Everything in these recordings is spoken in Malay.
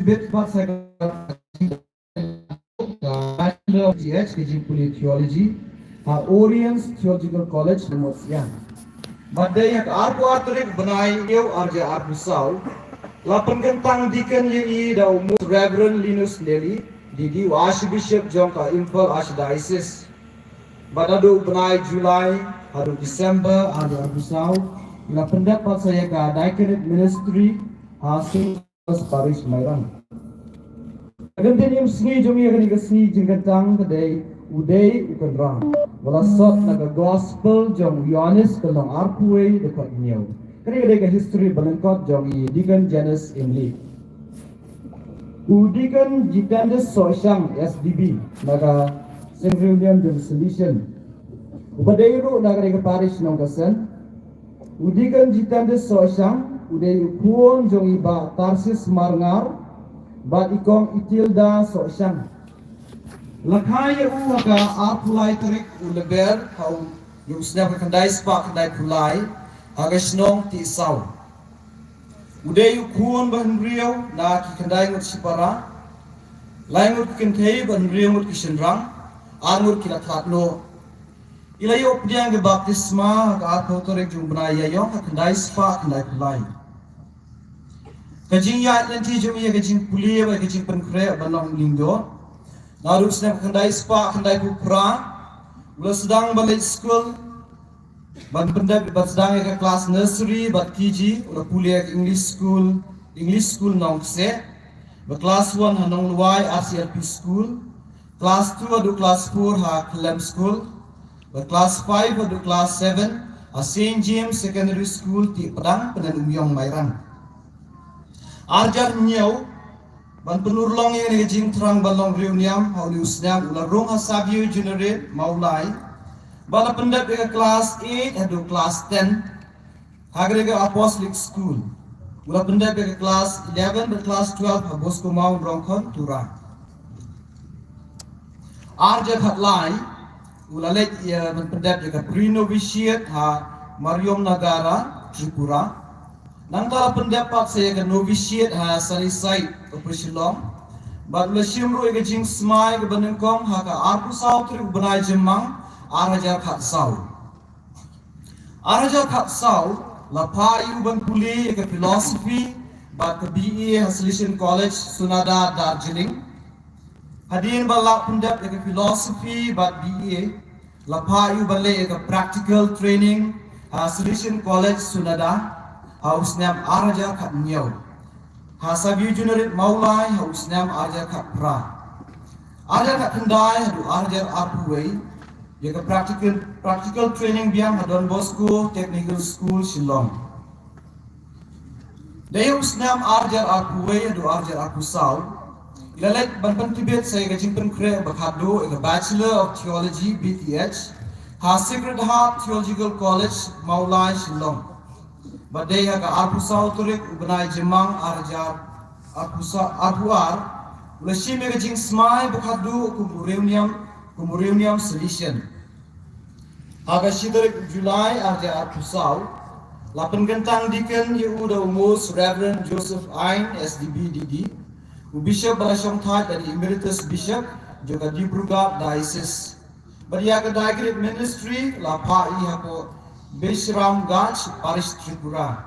Tibet part saya Bachelor of GH Kejing Puli Theology, Orient Theological College nomor sekian. Badai yang aku arterik benai eu arja aku sau, lapan kentang diken ye da umur Reverend Linus Nelly, di Archbishop Jongka Impel Archdiocese. Badadu benai Julai, hadu Desember arja aku sau, lapan dapat saya ke Diaconate Ministry, hasil Parish Mairang. Agantinium sni jomi agani sni jingkantang kadai udai ukanrang. Wala sot naga gospel jong Yohanes kalong arpuwe dekat niaw. Kani kadai ka history balangkot jong i Deacon Janus Imli. Deacon Jitandus Soishang SDB naga St. William Jong Solution. Upadai ru naga ka parish nong kasan. Deacon Jitandus Soishang udai ukuon jong iba Tarsis Marngar bat ikong Itilda Soishang. Lakhaya uwaga apulai tarik uleber hau yung snap kandai spa kandai pulai agasnong ti saw. Uday ukuon bahenriaw na ki kandai ngut sipara laingut kentei bahenriaw ngut kisenrang angut kilathatno. Ilayo pdiang ge baptisma ka apo tarik yung benaya yung kandai spa kandai pulai. Kajing ya nanti jom ya kajing puli ba kajing penkre banong lingdo. Naru snap kandai spa kandai pupra, ulah sedang balik school, ban pendek bat sedang ke kelas nursery bat KG, ulah kuliah English school nong kse, bat kelas 1 hanong luai RCLP school, kelas 2 adu kelas 4 ha Kelem school, bat kelas 5 adu kelas 7 ha St. James Secondary School ti Padang Penan Umyong Mairang. Arjar nyau ban penurlong yang ngejing terang balong reuniam hauli usnyam ulah rong hasabio generate maulai bala pendap ke kelas 8 adu kelas 10 hagrega apostolic school ulah pendap ke kelas 11 dan kelas 12 ha Bosco Mau Rongkon Turang arja khatlai ulah let ia ban pendap ke pre-novitiate ha Mariom Nagara Tripura. Nangkala pendapat saya ke novitiate ha Sarisai Persilong. Bat lesim ro ke jing smai ke benengkong ha ka arpu sau tri benai jemang arajar khat sau. Arajar khat sau la pa iu ban puli ke philosophy bat ke BE Solution College Sunada Darjeeling. Hadin balak pendap ke philosophy bat BE la pa iu bale ke practical training Solution College Sunada. Hausnam araja kat nyau. Hasabi junarit maulai hausnam araja kat pra. Araja kat kendai hadu araja arpuwei. Yaka practical training biang Don Bosco Technical School Shillong. Daya hausnam araja arpuwei hadu araja arpusau. Ilalek ban Tibet saya kajimpen kre bakado ika Bachelor of Theology BTH. Ha Sacred Heart Theological College Maulai Shillong. Badai aga arpusau turik benai jemang arjar arpuar ulashim ega jing smai bukhadu kumurunium solution aga shidarik Julai arja arpusau lapan gentang diken Yehuda Umus Reverend Joseph Ain SDB DD Bishop Barashong Thai dari Emeritus Bishop juga di Brugap Diocese beriaga Diaconate Ministry lapa ihapo Beshram Gach Parish Tripura.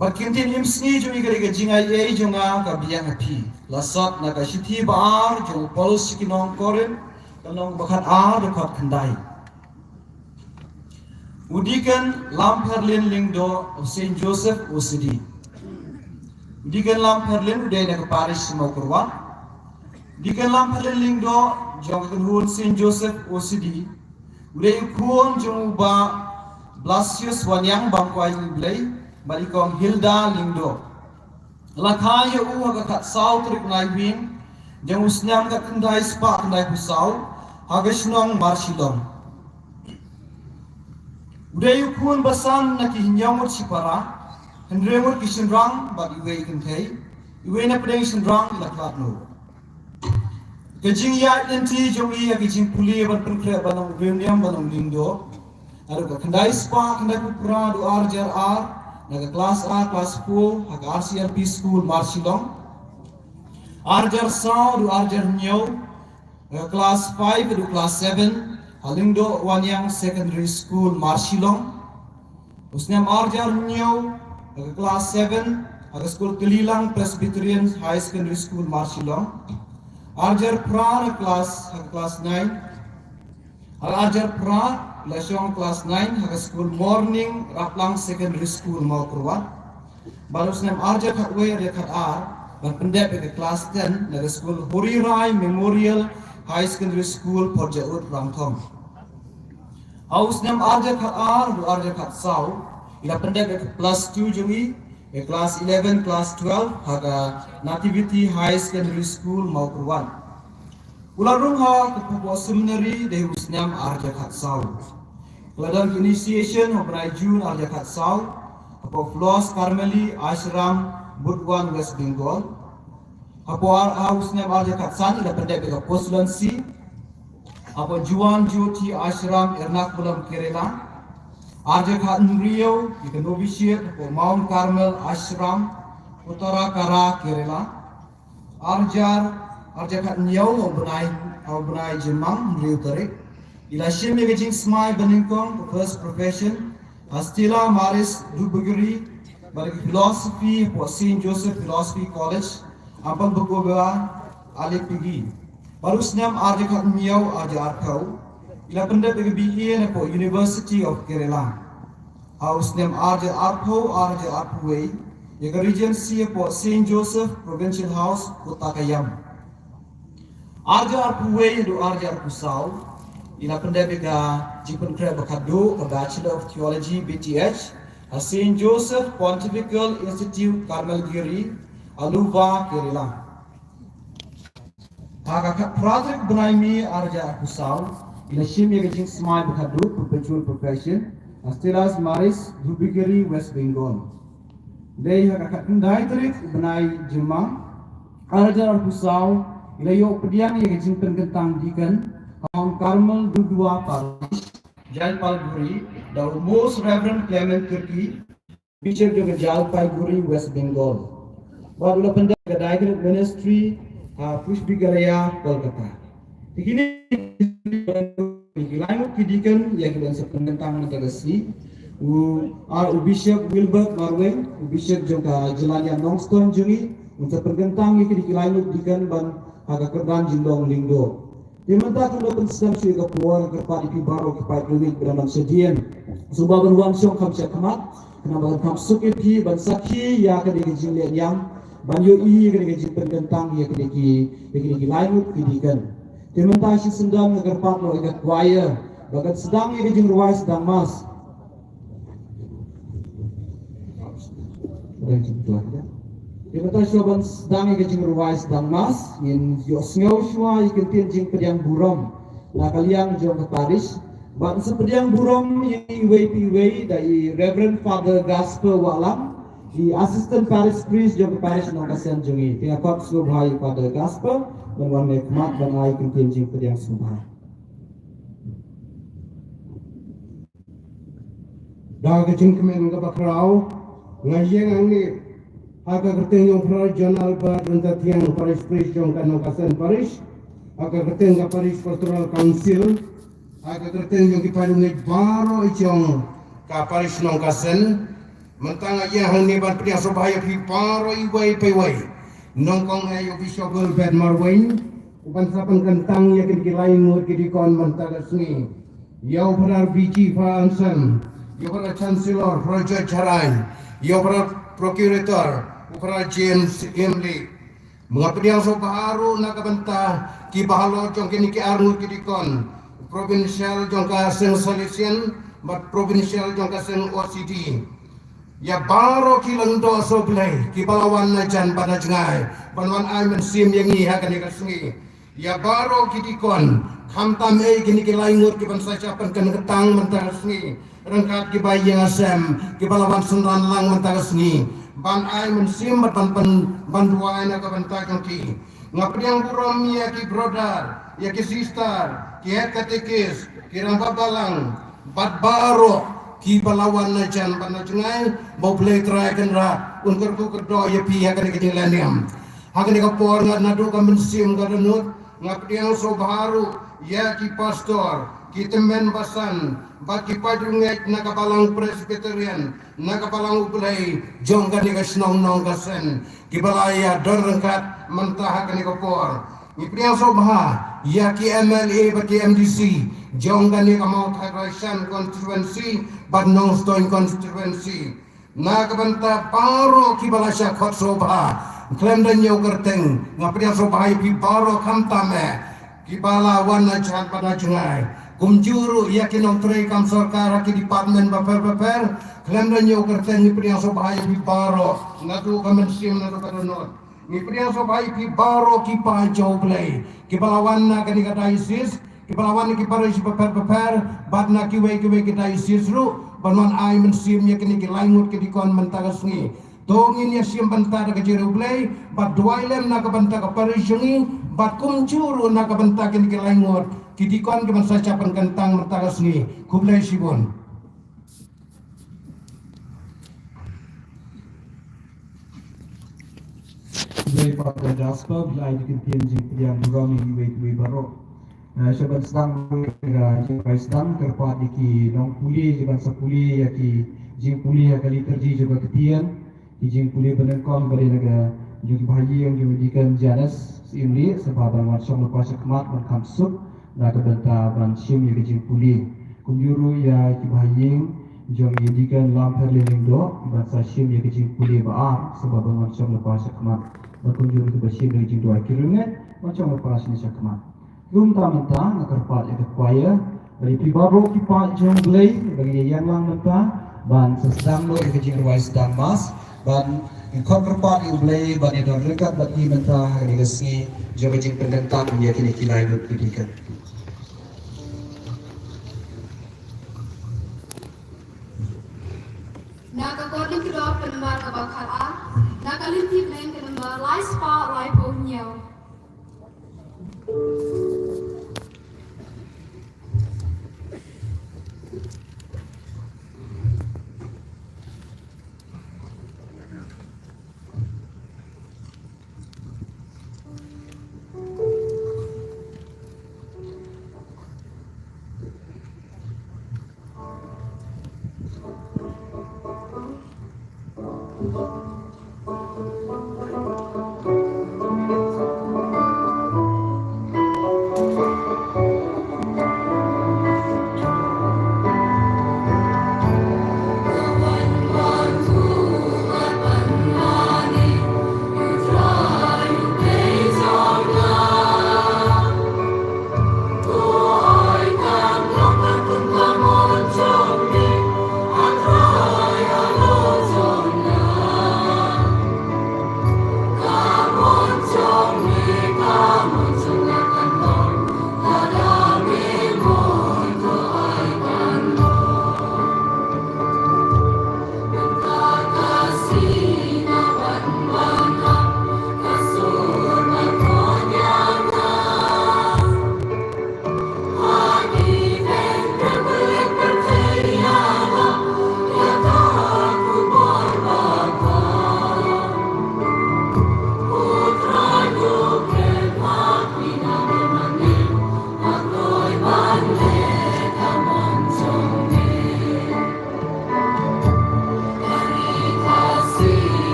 Bakintin imsni jumi kerja jingai ye jonga kabiang api. Lasat naga shiti baar jong polos kinong korin kanong bakat dekat kendai. Udikan Lamperlin Lingdo of St. Joseph OCD. Udikan Lamperlin udah naga Parish Mokurwa. Udikan Lamperlin Lingdo jong kenhun St. Joseph OCD. Udah ikut jumpa Blasius Wanyang bangkuai iblay balikong Hilda Lingdo. Lakaya uwa kat sau trik naibin jang usnyam kat kendai spa kendai pusau hagasnong marshilong. Udah ikut basan nak hinyamut sipara hendremut kisenrang bagi iwe kentai iwe na pedeng senrang laklatno. Kajing ya nanti jomi ya kajing puli ban penkre banong reuniam banong lindo. Aru ka kendai spa kendai pupra du arjar ar naga kelas A, kelas 4, haga RCLP School Marshilong. Arjar Sao du Arjar Nyau, naga kelas 5 du kelas 7, Halingdo Wanyang Secondary School Marshilong. Usniam Arjar Nyau, naga kelas 7, haga School Kelilang Presbyterian High Secondary School Marshilong. Arjar Pra naga kelas 9, haga Arjar Pra Lesong kelas 9 haga School Morning Raplang Secondary School Maukurwan. Baru senam Arja Khatwe Rekat R dan pendek ke kelas 10 dari School Hurirai Memorial High Secondary School Porjaut Rangthong. Aus senam Arja Khat R dan Arja Khat Sau ila pendek ke kelas 2 jui ke kelas 11 kelas 12 haga Nativity High Secondary School Maukurwan. Ularung ha ke Papua Seminary de Usniam Arja Khat Sau. Keladang initiation Hobrai June Arja Khat Sau, Papua Flos Karmeli Ashram Budwan West Bengal. Papua Usniam Arja Khat San ila pendek ke Postulancy. Papua Juan Jyoti Ashram Ernakulam Kerala. Arja Khat Rio di novitiate Papua Mount Carmel Ashram Utara Kara Kerala. Arja Khat Nyau Obnai Jemang Rio Tarik. Ila Shimi Gajing Smai Beningkong first profession. Astila Maris Dubuguri bagi philosophy for St. Joseph Philosophy College. Ampang Bukoba Alik Pigi. Baru senam Arja Khat Nyau Arja Arkau. Ila pendek bagi BA for University of Kerala. Haus senam Arja Arkau Arja Arpuway. Yaga Regency for St. Joseph Provincial House Kota Kayam. Arja Arpuway do Arja Arpusau. Ila pendebika Jipen Kreb Bakadu, a Bachelor of Theology BTH, a St. Joseph Pontifical Institute Karmelgiri, Aluva Kerala. Haga project Benaimi Arja Arpusau, ila Shimi Gajing Smai Bakadu, perpetual profession, Astilas Maris Dubigiri West Bengal. They haga Daitrik Benai Jemang, Arja Arpusau, ila yo pediang yang Gajing Pengentang Deacon, Mount Carmel Dudua Parish, Jalpaiguri, the Most Reverend Clement Turkey, Bishop of Jalpaiguri, West Bengal. Baru pendek ke Diaconate Ministry, Pushbigaraya, Kolkata. Begini, Lainut Kidikan yang kita sependentang negasi, Bishop Wilbert Marweng, Bishop juga Jelania Nongston Juri, untuk pergentang yang kita Lainut Kidikan dan agak kerdan Jindong Linggo. Dimana kalau pensam sudah keluar ke Pak Ipi Baru ke Pak Ipi beranak sedian. Sebab beruang siang kami cakamat, kenapa kami suki pi bansaki ya kedai jilid yang banyu i kedai jilid pendentang ya kedai lainut kidikan. Dimana si sedang agar Pak lo agar choir, bagat sedang ya kedai ruai sedang mas. Dimana soban sedang ikajing ruwai sedang mas, in yosngau shua ikentin jing pediang burom, na kaliang jong ke Paris, ban sepediang burom yang iway dari Reverend Father Gasper Walam, di Assistant Parish Priest jong ke Paris nongkasian jongi, tinggal kop subhai Father Gasper, dan wan mekmat dan ai ikentin jing pediang subhai. Dah kecing kemen kebakrau, ngajeng angni. Aga kerteng yang Frau John Albert untuk tiang Parish Priest yang kan Nongkasen Parish, aga kerteng ke Parish Pastoral Council, aga kerteng yang kipadungi baru icong ke Parish Nongkasen, mentang aja hang nebat pediang sobaya pi baru iwai pewai, nongkong ayo Bishop Wilbert Marweng, upan sapan kentang ya kini lain ngut kini kon mentagas ni, yau berar biji Fransen, yau berar Chancellor Roger Charai, yau berar Procurator Ukra James Emily mengapa dia so baru nak bentah ki bahalo jong kini ki arnu ki dikon provincial jong ka seng solution but provincial jong ka seng OCD ya baru ki lendo so blai ki balawan na jan pada jengai banwan ai men sim yang ni ha kan ka sengi ya baru ki dikon khamtam ei kini ki laingut ki ban saja pen kan ketang mentang sengi rengkat ki bayi yang asem ki balawan sundan lang mentang sengi ban ai mensim ban dua na ka ban ta ki ngapriang burom ya ki brother ya ki sister ki katekis ki rang babalang bat baro ki balawan na jan panajungai mau play try kan ra unkur ku kedo ya pi ha kan kejelaniam hakan ka por nadu ka mensim ka denut ngapiang so baru ya ki pastor ki temen basan baki padunget na kapalang presbyterian na kapalang ublay jong ka ni ka snong ka sen ki balaya don rengkat mentah ka ni ka por ngapiang so bah ya ki MLA baki MDC jong ka ni ka Mount Hagration constituency but non stone constituency na kabanta paro ki balasya khot sobha klem dan yo kerteng ngapiang so bah pi paro kamtame ki bala wan na chan pada jungai kumjuru yakin ontre kam sarkar ki department baper klem dan yo kerteng ni priang so bah pi paro nadu kamensim nadu kadonot ni priang so bah pi paro ki pa jo play ki bala wan na ka ni ka diocese ki bala wan ki parish baper bad na ki we ki diocese ru banman ai mensim yakin ki langut ki dikon mentagas ni tongin ya siam banta da kejeru play bat duailem na ka banta ka parishingi bat kumjuru na ka banta kin ki langut ki dikon ki bansa capan kentang mentagas ni kublai sibon Dari Pak Jasper bila dikentiin yang juga minggu baru. Sebab sedang sedang kerpat diki nong puli juga sepuli yaki jing puli kali terji juga ketian jing puli benengkong beri naga juga bahagia yang diwujudkan janas ini sebab bangun song lepas kemat berkam sup nak benta ban sim yang jing puli kunjuru ya bahagia jom diwujudkan lamper leling do bangsa sim yang jing puli baar sebab bangun song lepas kemat berkunjung ke bersih dari jing dua kirungan macam lepas ni kemat Rumta mentah nak kerpat yang kuaya dari pibaro kipat jong glay bagi yang lang mentah ban sesang lo yang kecil ruai sedang mas ban kau kerpat yang glay ban yang dekat bagi mentah hari kesini jom kecil pendentang dia kini kilai dut pendidikan. Nak according to the penembak bakal nak alinti plan penembak life spa life of new.